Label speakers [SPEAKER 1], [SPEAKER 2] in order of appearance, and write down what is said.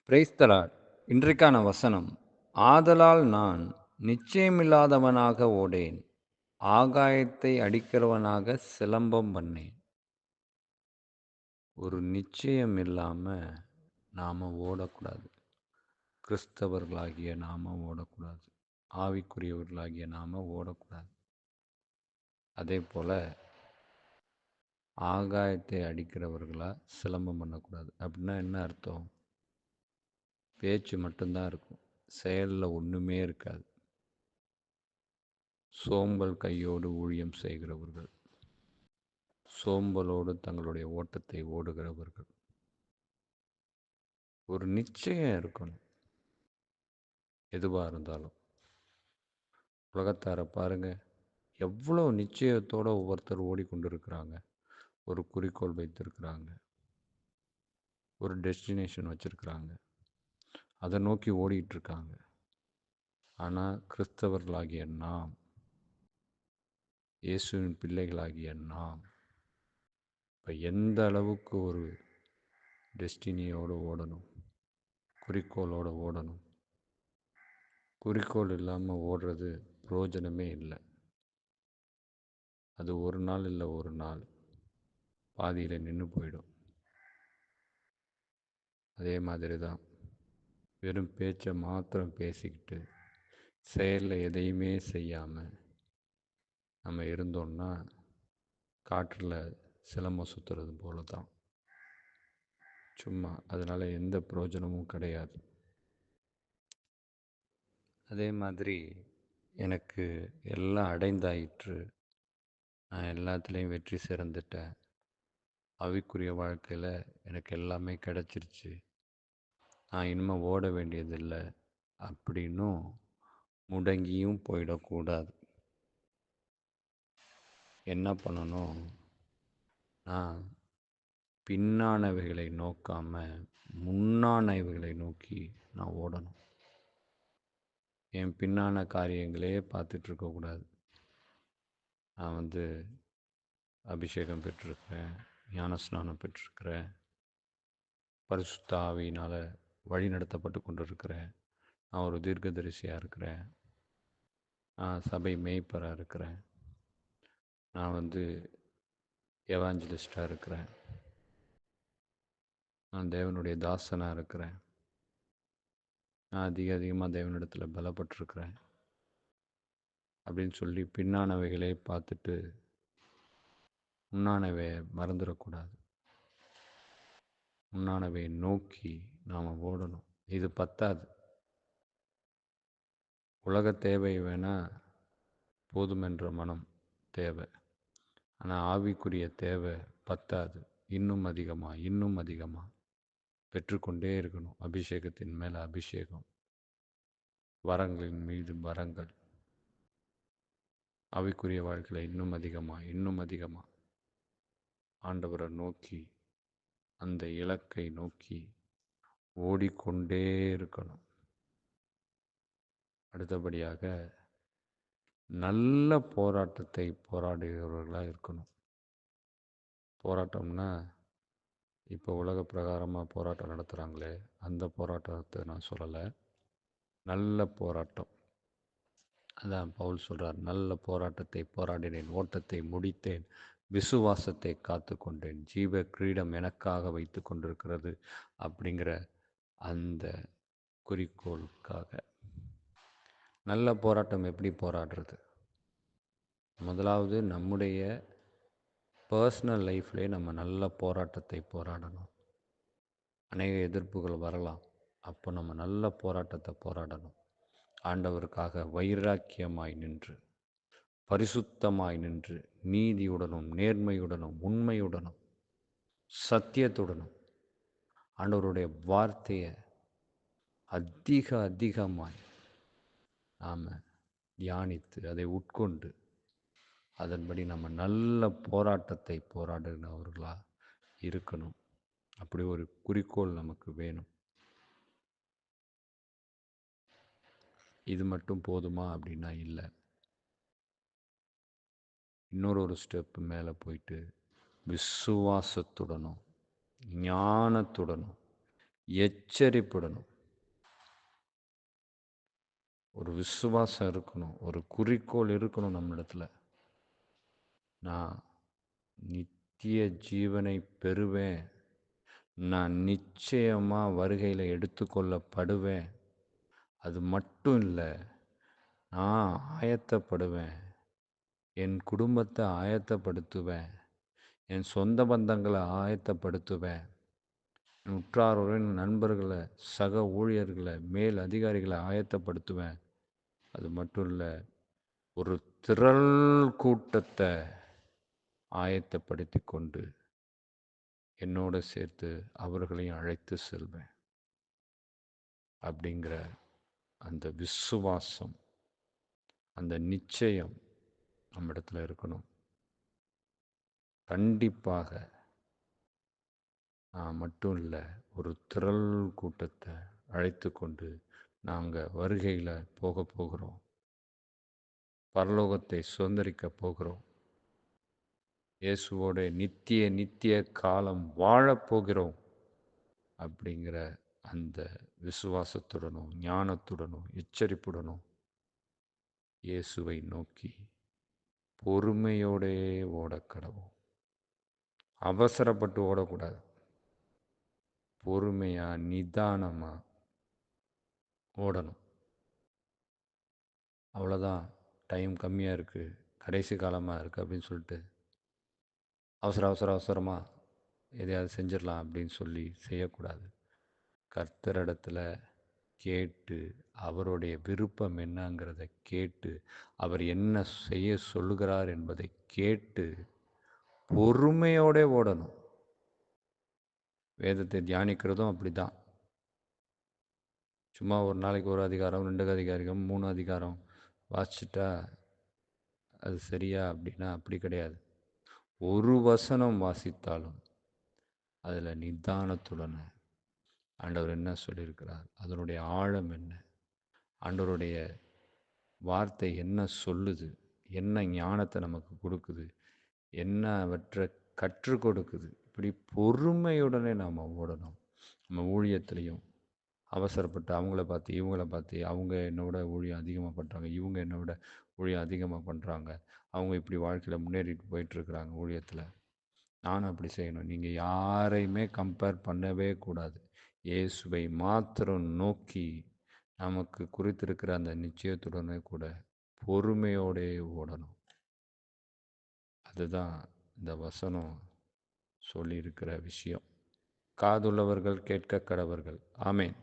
[SPEAKER 1] Praise the Lord. இன்றைக்கான வசனம், ஆதலால் நான் நிச்சயமில்லாதவனாக ஓடேன், ஆகாயத்தை அடிக்கிறவனாக சிலம்பம் பண்ணேன். ஒரு நிச்சயம் இல்லாம நாம ஓடக்கூடாது. கிறிஸ்தவர்களாகிய நாம ஓடக்கூடாது. ஆவிக்குரியவர்களாகிய நாம ஓடக்கூடாது. அதே போல ஆகாயத்தை அடிக்கிறவர்களா சிலம்பம் பண்ணக்கூடாது. அப்படின்னா என்ன அர்த்தம்? பேச்சு மட்டும்தான் இருக்கும், செயலில் ஒன்றுமே இருக்காது. சோம்பல் கையோடு ஊழியம் செய்கிறவர்கள், சோம்பலோடு தங்களுடைய ஓட்டத்தை ஓடுகிறவர்கள். ஒரு நிச்சயம் இருக்கணும் எதுவாக இருந்தாலும். உலகத்தாரை பாருங்க, எவ்வளோ நிச்சயத்தோடு ஒவ்வொருத்தர் ஓடிக்கொண்டிருக்கிறாங்க. ஒரு குறிக்கோள் வைத்திருக்கிறாங்க, ஒரு டெஸ்டினேஷன் வச்சுருக்கிறாங்க, அதை நோக்கி ஓடிட்டு இருக்காங்க. ஆனால் கிறிஸ்தவர்களாகிய நாம், இயேசுவின் பிள்ளைகளாகிய நாம் இப்போ எந்த அளவுக்கு ஒரு டெஸ்டினியோடு ஓடணும், குறிக்கோளோடு ஓடணும். குறிக்கோள் இல்லாமல் ஓடுறது பிரயோஜனமே இல்லை. அது ஒரு நாள் இல்லை ஒரு நாள் பாதியில் நின்று போயிடும். அதே மாதிரி தான் வெறும் பேச்சை மாத்திரம் பேசிக்கிட்டு செயலில் எதையுமே செய்யாமல் நம்ம இருந்தோம்னா காற்றில் சிலம்பம் சுற்றுறது போல தான், சும்மா. அதனால் எந்த பிரயோஜனமும் கிடையாது. அதே மாதிரி எனக்கு எல்லாம் அடைந்தாயிற்று, நான் எல்லாத்துலேயும் வெற்றி சிறந்துட்டேன், ஆவிக்குரிய வாழ்க்கையில் எனக்கு எல்லாமே கிடச்சிருச்சு, நான் இனிமேல் ஓட வேண்டியதில்லை அப்படின்னும் முடங்கியும் போயிடக்கூடாது. என்ன பண்ணணும்? நான் பின்னானவைகளை நோக்காமல் முன்னானவைகளை நோக்கி நான் ஓடணும். என் பின்னான காரியங்களே பார்த்துட்ருக்கக்கூடாது. நான் அபிஷேகம் பெற்றிருக்கிறேன், ஞானஸ்நானம் பெற்றிருக்கிறேன், பரிசுத்த ஆவியினால் வழி நடத்தப்பட்டு கொண்டு இருக்கிறேன், நான் ஒரு தீர்க்கதரிசியாக இருக்கிறேன், நான் சபை மேய்ப்பராக இருக்கிறேன், நான் எவாஞ்சலிஸ்டாக இருக்கிறேன், நான் தேவனுடைய தாசனாக இருக்கிறேன், நான் அதிகமாக தேவனிடத்தில் பலப்பட்டிருக்கிறேன் அப்படின்னு சொல்லி பின்னானவைகளே பார்த்துட்டு முன்னானவை மறந்துடக்கூடாது. முன்னானவை நோக்கி நாம் ஓடணும். இது பத்தாது. உலக தேவை வேணால் போதுமென்ற மனம் தேவை, ஆனால் ஆவிக்குரிய தேவை பத்தாது. இன்னும் அதிகமாக இன்னும் அதிகமாக பெற்றுக்கொண்டே இருக்கணும். அபிஷேகத்தின் மேலே அபிஷேகம், வரங்களின் மீது வரங்கள், ஆவிக்குரிய வாழ்க்கையில் இன்னும் அதிகமாக இன்னும் அதிகமாக ஆண்டவரை நோக்கி, அந்த இலக்கை நோக்கி ஓடிக்கொண்டே இருக்கணும். அடுத்தபடியாக நல்ல போராட்டத்தை போராடுகிறவர்களாக இருக்கணும். போராட்டம்னா இப்போ உலக பிரகாரமாக போராட்டம் நடத்துகிறாங்களே அந்த போராட்டத்தை நான் சொல்லலை. நல்ல போராட்டம். அதான் பவுல் சொல்கிறார், நல்ல போராட்டத்தை போராடினேன், ஓட்டத்தை முடித்தேன், விசுவாசத்தை காத்து கொண்டேன், ஜீவ கிரீடம் எனக்காக வைத்து கொண்டிருக்கிறது அப்படிங்கிற அந்த குறிக்கோளுக்காக. நல்ல போராட்டம் எப்படி போராடுறது? முதலாவது நம்முடைய பர்சனல் லைஃப்லேயே நம்ம நல்ல போராட்டத்தை போராடணும். அநேக எதிர்ப்புகள் வரலாம், அப்போ நம்ம நல்ல போராட்டத்தை போராடணும். ஆண்டவருக்காக வைராக்கியமாய் நின்று, பரிசுத்தமாய் நின்று, நீதியுடனும் நேர்மையுடனும் உண்மையுடனும் சத்தியத்துடனும் ஆண்டவருடைய வார்த்தையை அதிகமாய் நாம் தியானித்து அதை உட்கொண்டு அதன்படி நம்ம நல்ல போராட்டத்தை போராடுகிறவர்களாக இருக்கணும். அப்படி ஒரு குறிக்கோள் நமக்கு வேணும். இது மட்டும் போதுமா அப்படின்னா இல்லை. இன்னொரு ஸ்டெப்பு மேலே போயிட்டு விசுவாசத்துடனும் ஞானத்துடனும் எச்சரிப்பிடணும். ஒரு விசுவாசம் இருக்கணும். ஒரு குறிக்கோள் இருக்கணும் நம்மிடத்துல. நான் நித்திய ஜீவனை பெறுவேன். நான் நிச்சயமா வருகையில எடுத்துக்கொள்ளப்படுவேன். அது மட்டும் இல்ல, நான் ஆயத்தப்படுவேன். என் குடும்பத்த ஆயத்தப்படுத்துவேன். என் சொந்த பந்தங்கள ஆயத்தப்படுத்துவேன். என் உற்றார் உறவினர் நண்பர்கள, சக ஊழியர்கள, மேல் அதிகாரிகள ஆயத்தப்படுத்துவேன். அது மட்டும் இல்ல, ஒரு திரள் கூட்டத்த ஆயத்தப்படுத்திக் கொண்டு என்னோட சேர்த்து அவர்களையும் அழைத்து செல்வேன். அப்படிங்கிற அந்த விசுவாசம், அந்த நிச்சயம் நம்மிடத்துல இருக்கணும். கண்டிப்பாக நான் மட்டும் இல்ல, ஒரு திரள் கூட்டத்த அழைத்து கொண்டு நாங்க வருகையில போகிறோம். பரலோகத்தை சுதந்தரிக்க போகிறோம். இயேசுவோட நித்திய காலம் வாழப் போகிறோம். அப்படிங்கிற அந்த விசுவாசத்துடனும் ஞானத்துடனும் எச்சரிப்புடனும் இயேசுவை நோக்கி பொறுமையோடே ஓடக்கடவோம். அவசரப்பட்டு ஓடக்கூடாது. பொறுமையா நிதானமா ஓடணும். அவ்வளோதான். டைம் கம்மியாக இருக்குது, கடைசி காலமாக இருக்குது அப்படின்னு சொல்லிட்டு அவசரமாக எதையாவது செஞ்சிடலாம் அப்படின்னு சொல்லி செய்யக்கூடாது. கர்த்தரிடத்துல கேட்டு, அவருடைய விருப்பம் என்னங்கிறத கேட்டு, அவர் என்ன செய்ய சொல்லுகிறார் என்பதை கேட்டு பொறுமையோட ஓடணும். வேதத்தை தியானிக்கிறதும் அப்படிதான். சும்மா ஒரு நாளைக்கு ஒரு அதிகாரம், 2 அதிகாரம், 3 அதிகாரம் வாசிச்சுட்டா அது சரியா அப்படின்னா அப்படி கிடையாது. ஒரு வசனம் வாசித்தாலும் அதில் நிதானத்துடன் ஆண்டவர் என்ன சொல்லியிருக்கிறார், அதனுடைய ஆழம் என்ன, ஆண்டவருடைய வார்த்தை என்ன சொல்லுது, என்ன ஞானத்தை நமக்கு கொடுக்குது, என்ன அவற்றை கற்றுக் கொடுக்குது, இப்படி பொறுமையுடனே நாம் ஓடணும். நம்ம ஊழியத்திலையும் அவசரப்பட்டு அவங்கள பார்த்து இவங்கள பார்த்து, அவங்க என்னோட ஊழியம் அதிகமாக பண்ணுறாங்க, இவங்க என்னோட ஊழியம் அதிகமாக பண்ணுறாங்க, அவங்க இப்படி வாழ்க்கையில் முன்னேறிட்டு போயிட்டுருக்குறாங்க ஊழியத்தில், நானும் அப்படி செய்யணும். நீங்கள் யாரையுமே கம்பேர் பண்ணவே கூடாது. இயேசுவை மாத்திரம் நோக்கி நமக்கு குறித்திருக்கிற அந்த நிச்சயத்துடனே கூட பொறுமையோடே ஓடணும். அதுதான் இந்த வசனம் சொல்லியிருக்கிற விஷயம். காதுள்ளவர்கள் கேட்க கடவர்கள். ஆமேன்.